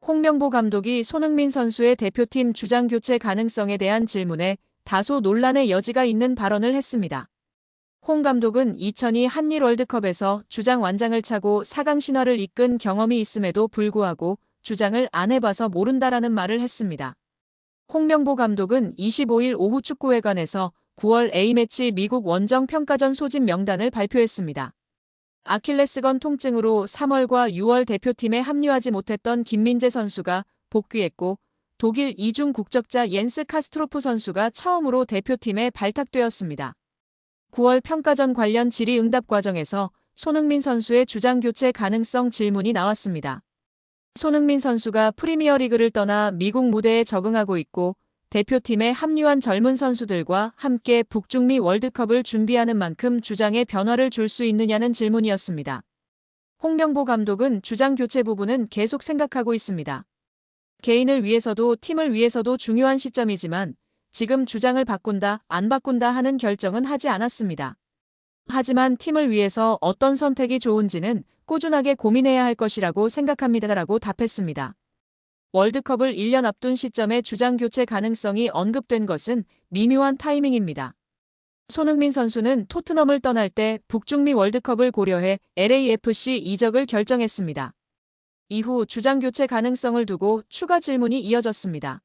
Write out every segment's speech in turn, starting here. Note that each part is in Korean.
홍명보 감독이 손흥민 선수의 대표팀 주장 교체 가능성에 대한 질문에 다소 논란의 여지가 있는 발언을 했습니다. 홍 감독은 2002 한일 월드컵에서 주장 완장을 차고 4강 신화를 이끈 경험이 있음에도 불구하고 주장을 안 해봐서 모른다라는 말을 했습니다. 홍명보 감독은 25일 오후 축구회관에서 9월 A매치 미국 원정 평가전 소집 명단을 발표했습니다. 아킬레스건 통증으로 3월과 6월 대표팀에 합류하지 못했던 김민재 선수가 복귀했고 독일 이중 국적자 옌스 카스트로프 선수가 처음으로 대표팀에 발탁되었습니다. 9월 평가전 관련 질의응답 과정에서 손흥민 선수의 주장 교체 가능성 질문이 나왔습니다. 손흥민 선수가 프리미어리그를 떠나 미국 무대에 적응하고 있고 대표팀에 합류한 젊은 선수들과 함께 북중미 월드컵을 준비하는 만큼 주장에 변화를 줄 수 있느냐는 질문이었습니다. 홍명보 감독은 주장 교체 부분은 계속 생각하고 있습니다. 개인을 위해서도 팀을 위해서도 중요한 시점이지만 지금 주장을 바꾼다, 안 바꾼다 하는 결정은 하지 않았습니다. 하지만 팀을 위해서 어떤 선택이 좋은지는 꾸준하게 고민해야 할 것이라고 생각합니다라고 답했습니다. 월드컵을 1년 앞둔 시점에 주장 교체 가능성이 언급된 것은 미묘한 타이밍입니다. 손흥민 선수는 토트넘을 떠날 때 북중미 월드컵을 고려해 LAFC 이적을 결정했습니다. 이후 주장 교체 가능성을 두고 추가 질문이 이어졌습니다.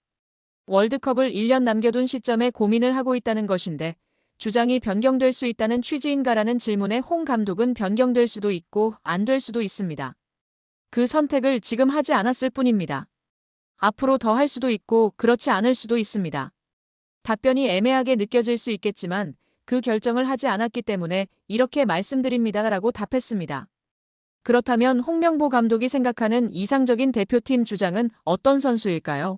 월드컵을 1년 남겨둔 시점에 고민을 하고 있다는 것인데 주장이 변경될 수 있다는 취지인가라는 질문에 홍 감독은 변경될 수도 있고 안 될 수도 있습니다. 그 선택을 지금 하지 않았을 뿐입니다. 앞으로 더 할 수도 있고 그렇지 않을 수도 있습니다. 답변이 애매하게 느껴질 수 있겠지만 그 결정을 하지 않았기 때문에 이렇게 말씀드립니다라고 답했습니다. 그렇다면 홍명보 감독이 생각하는 이상적인 대표팀 주장은 어떤 선수일까요?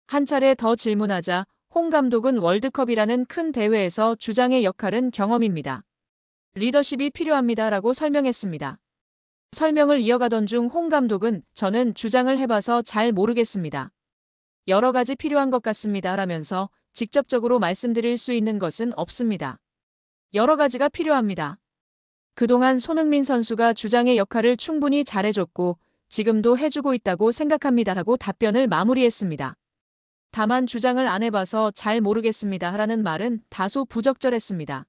한 차례 더 질문하자 홍 감독은 월드컵이라는 큰 대회에서 주장의 역할은 경험입니다. 리더십이 필요합니다라고 설명했습니다. 설명을 이어가던 중 홍 감독은 저는 주장을 해봐서 잘 모르겠습니다. 여러 가지 필요한 것 같습니다 라면서 직접적으로 말씀드릴 수 있는 것은 없습니다. 여러 가지가 필요합니다. 그동안 손흥민 선수가 주장의 역할을 충분히 잘해줬고 지금도 해주고 있다고 생각합니다 하고 답변을 마무리했습니다. 다만 주장을 안 해봐서 잘 모르겠습니다 라는 말은 다소 부적절했습니다.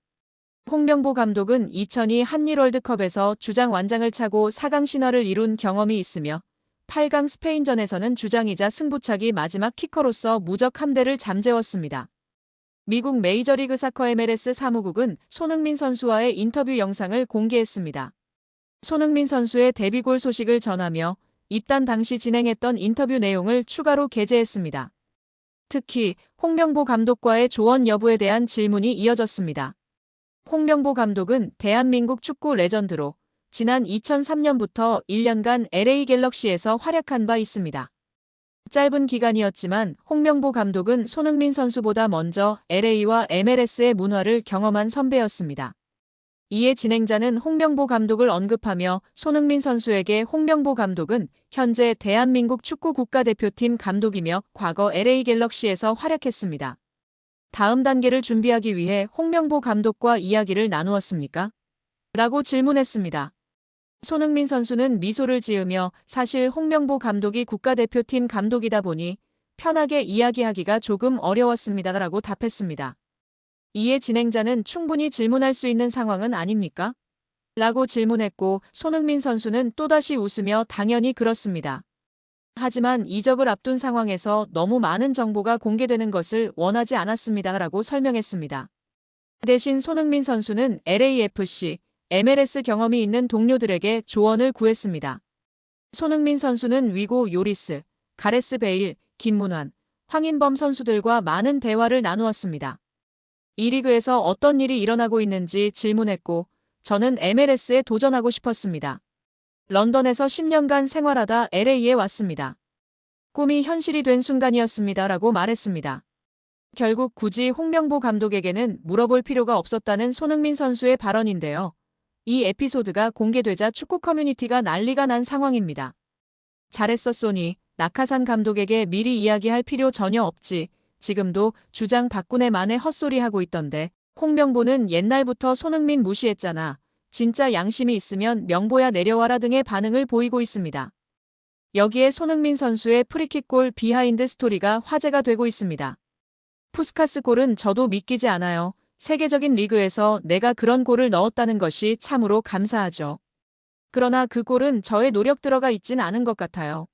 홍명보 감독은 2002 한일 월드컵에서 주장 완장을 차고 4강 신화를 이룬 경험이 있으며 8강 스페인전에서는 주장이자 승부차기 마지막 키커로서 무적 함대를 잠재웠습니다. 미국 메이저리그 사커 MLS 사무국은 손흥민 선수와의 인터뷰 영상을 공개했습니다. 손흥민 선수의 데뷔골 소식을 전하며 입단 당시 진행했던 인터뷰 내용을 추가로 게재했습니다. 특히 홍명보 감독과의 조언 여부에 대한 질문이 이어졌습니다. 홍명보 감독은 대한민국 축구 레전드로 지난 2003년부터 1년간 LA 갤럭시에서 활약한 바 있습니다. 짧은 기간이었지만 홍명보 감독은 손흥민 선수보다 먼저 LA와 MLS의 문화를 경험한 선배였습니다. 이에 진행자는 홍명보 감독을 언급하며 손흥민 선수에게 홍명보 감독은 현재 대한민국 축구 국가대표팀 감독이며 과거 LA 갤럭시에서 활약했습니다. 다음 단계를 준비하기 위해 홍명보 감독과 이야기를 나누었습니까? 라고 질문했습니다. 손흥민 선수는 미소를 지으며 사실 홍명보 감독이 국가대표팀 감독이다 보니 편하게 이야기하기가 조금 어려웠습니다. 라고 답했습니다. 이에 진행자는 충분히 질문할 수 있는 상황은 아닙니까? 라고 질문했고 손흥민 선수는 또다시 웃으며 당연히 그렇습니다. 하지만 이적을 앞둔 상황에서 너무 많은 정보가 공개되는 것을 원하지 않았습니다. 라고 설명했습니다. 대신 손흥민 선수는 LAFC, MLS 경험이 있는 동료들에게 조언을 구했습니다. 손흥민 선수는 위고 요리스, 가레스 베일, 김문환, 황인범 선수들과 많은 대화를 나누었습니다. 이 리그에서 어떤 일이 일어나고 있는지 질문했고 저는 MLS에 도전하고 싶었습니다. 런던에서 10년간 생활하다 LA에 왔습니다. 꿈이 현실이 된 순간이었습니다. 라고 말했습니다. 결국 굳이 홍명보 감독에게는 물어볼 필요가 없었다는 손흥민 선수의 발언인데요. 이 에피소드가 공개되자 축구 커뮤니티가 난리가 난 상황입니다. 잘했어 소니, 낙하산 감독에게 미리 이야기할 필요 전혀 없지. 지금도 주장 바꾸네 만에 헛소리하고 있던데. 홍명보는 옛날부터 손흥민 무시했잖아. 진짜 양심이 있으면 명보야 내려와라 등의 반응을 보이고 있습니다. 여기에 손흥민 선수의 프리킥골 비하인드 스토리가 화제가 되고 있습니다. 푸스카스 골은 저도 믿기지 않아요. 세계적인 리그에서 내가 그런 골을 넣었다는 것이 참으로 감사하죠. 그러나 그 골은 저의 노력 들어가 있진 않은 것 같아요.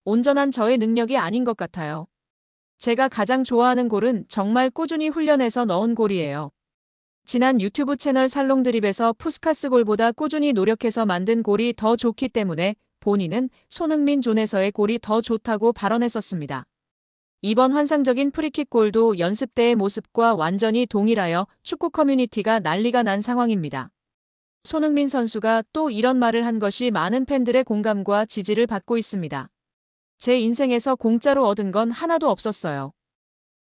온전한 저의 능력이 아닌 것 같아요. 제가 가장 좋아하는 골은 정말 꾸준히 훈련해서 넣은 골이에요. 지난 유튜브 채널 살롱 드립에서 푸스카스 골보다 꾸준히 노력해서 만든 골이 더 좋기 때문에 본인은 손흥민 존에서의 골이 더 좋다고 발언했었습니다. 이번 환상적인 프리킥 골도 연습 때의 모습과 완전히 동일하여 축구 커뮤니티가 난리가 난 상황입니다. 손흥민 선수가 또 이런 말을 한 것이 많은 팬들의 공감과 지지를 받고 있습니다. 제 인생에서 공짜로 얻은 건 하나도 없었어요.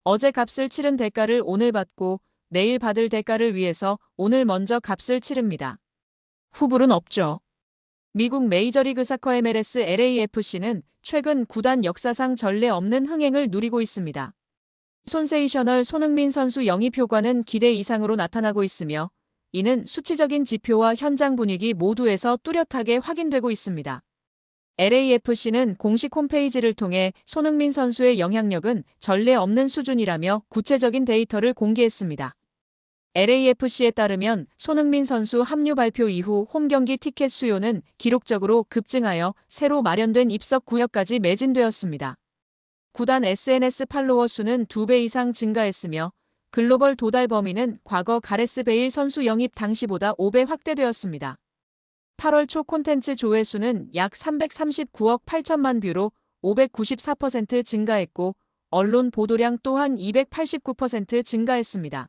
어제 값을 치른 대가를 오늘 받고 내일 받을 대가를 위해서 오늘 먼저 값을 치릅니다. 후불은 없죠. 미국 메이저리그 사커 MLS LAFC는 최근 구단 역사상 전례 없는 흥행을 누리고 있습니다. 손세이셔널 손흥민 선수 영입 효과는 기대 이상으로 나타나고 있으며 이는 수치적인 지표와 현장 분위기 모두에서 뚜렷하게 확인되고 있습니다. LAFC는 공식 홈페이지를 통해 손흥민 선수의 영향력은 전례 없는 수준이라며 구체적인 데이터를 공개했습니다. LAFC에 따르면 손흥민 선수 합류 발표 이후 홈경기 티켓 수요는 기록적으로 급증하여 새로 마련된 입석 구역까지 매진되었습니다. 구단 SNS 팔로워 수는 2배 이상 증가했으며 글로벌 도달 범위는 과거 가레스 베일 선수 영입 당시보다 5배 확대되었습니다. 8월 초 콘텐츠 조회수는 약 339억 8천만 뷰로 594% 증가했고 언론 보도량 또한 289% 증가했습니다.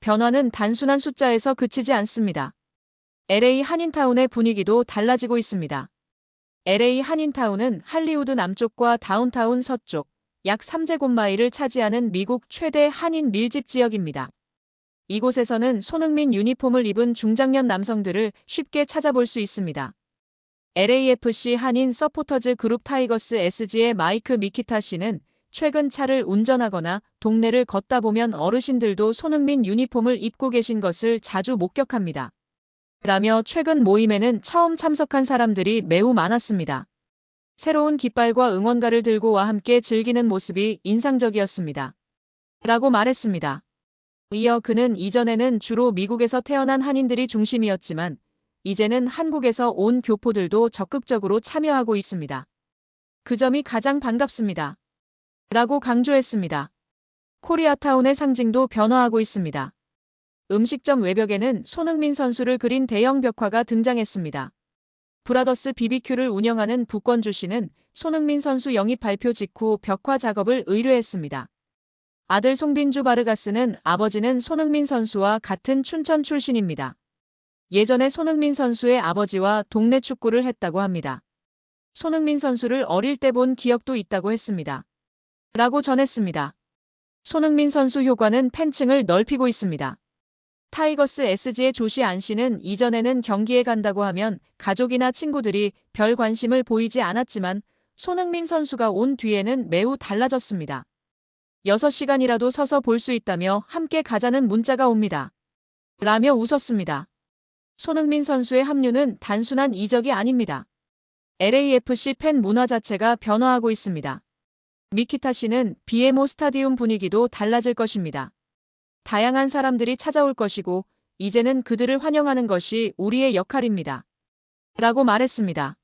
변화는 단순한 숫자에서 그치지 않습니다. LA 한인타운의 분위기도 달라지고 있습니다. LA 한인타운은 할리우드 남쪽과 다운타운 서쪽 약 3제곱마일을 차지하는 미국 최대 한인 밀집 지역입니다. 이곳에서는 손흥민 유니폼을 입은 중장년 남성들을 쉽게 찾아볼 수 있습니다. LAFC 한인 서포터즈 그룹 타이거스 SG의 마이크 미키타 씨는 최근 차를 운전하거나 동네를 걷다 보면 어르신들도 손흥민 유니폼을 입고 계신 것을 자주 목격합니다. 라며 최근 모임에는 처음 참석한 사람들이 매우 많았습니다. 새로운 깃발과 응원가를 들고와 함께 즐기는 모습이 인상적이었습니다. 라고 말했습니다. 이어 그는 이전에는 주로 미국에서 태어난 한인들이 중심이었지만 이제는 한국에서 온 교포들도 적극적으로 참여하고 있습니다. 그 점이 가장 반갑습니다. 라고 강조했습니다. 코리아타운의 상징도 변화하고 있습니다. 음식점 외벽에는 손흥민 선수를 그린 대형 벽화가 등장했습니다. 브라더스 BBQ를 운영하는 북권주 씨는 손흥민 선수 영입 발표 직후 벽화 작업을 의뢰했습니다. 아들 송빈주 바르가스는 아버지는 손흥민 선수와 같은 춘천 출신입니다. 예전에 손흥민 선수의 아버지와 동네 축구를 했다고 합니다. 손흥민 선수를 어릴 때 본 기억도 있다고 했습니다. 라고 전했습니다. 손흥민 선수 효과는 팬층을 넓히고 있습니다. 타이거스 SG의 조시 안 씨는 이전에는 경기에 간다고 하면 가족이나 친구들이 별 관심을 보이지 않았지만 손흥민 선수가 온 뒤에는 매우 달라졌습니다. 6시간이라도 서서 볼 수 있다며 함께 가자는 문자가 옵니다. 라며 웃었습니다. 손흥민 선수의 합류는 단순한 이적이 아닙니다. LAFC 팬 문화 자체가 변화하고 있습니다. 미키타 씨는 BMO 스타디움 분위기도 달라질 것입니다. 다양한 사람들이 찾아올 것이고 이제는 그들을 환영하는 것이 우리의 역할입니다. 라고 말했습니다.